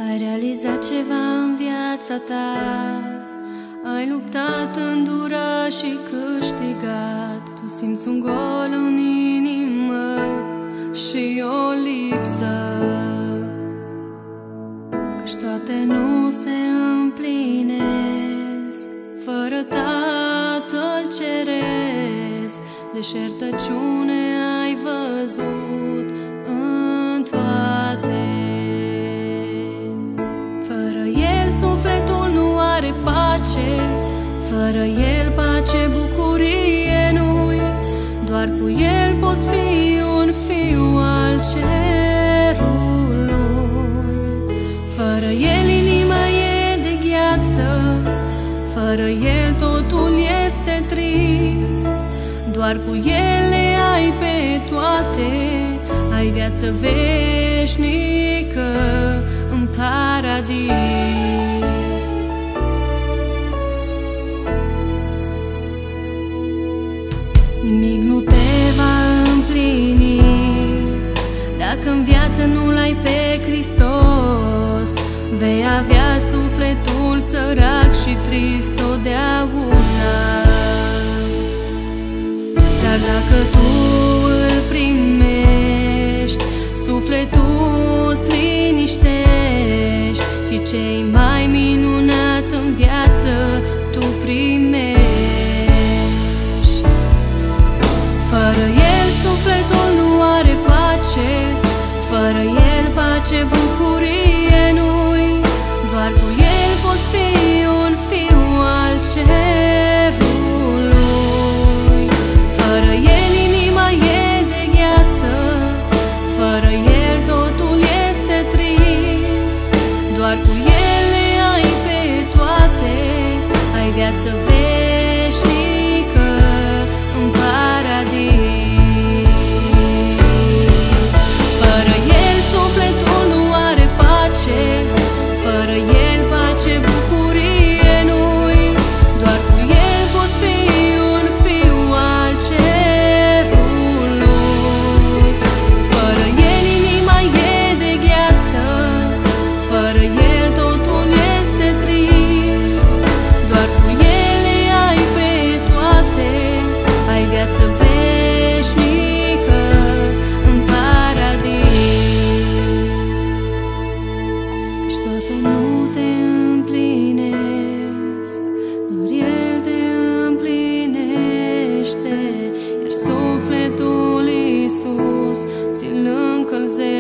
Ai realizat ceva în viața ta, ai luptat, îndurat și câștigat. Tu simți un gol în inimă și o lipsă, căci toate nu se împlinesc fără Tatăl Ceresc. Deșertăciune ai văzut în toate. Fără El sufletul nu are pace, fără El pace, bucurie nu-i. Doar cu El poți fi un fiu al cerului. Fără El inima e de gheață, fără El totul este trist. Doar cu El le ai pe toate, ai viață veșnică în paradis. Nimic nu te va împlini dacă în viață nu l-ai pe Hristos. Vei avea sufletul sărac și trist totdeauna. Dar dacă tu îl primești, sufletul îți liniștești și ce-i mai minunat în viață tu primești. Fără El sufletul nu are pace, fără El pace, bucurie nu-i. Doar cu El poți fi un fiu al cerului. Fără El inima e de gheață, fără El totul este trist. Doar cu El le ai pe toate, ai viață veșnică în paradis. Fără El sufletul nu are pace, fără El pace, bucurie nu-i. Doar cu El poți fi un fiu al cerului. Fără El inima e de gheață, fără El totul este trist. Doar cu El le ai pe toate, ai viață veșnică în paradis. Căci toate nu te împlinesc, doar El te împlinește, iar sufletul Iisus ți-l încălzește.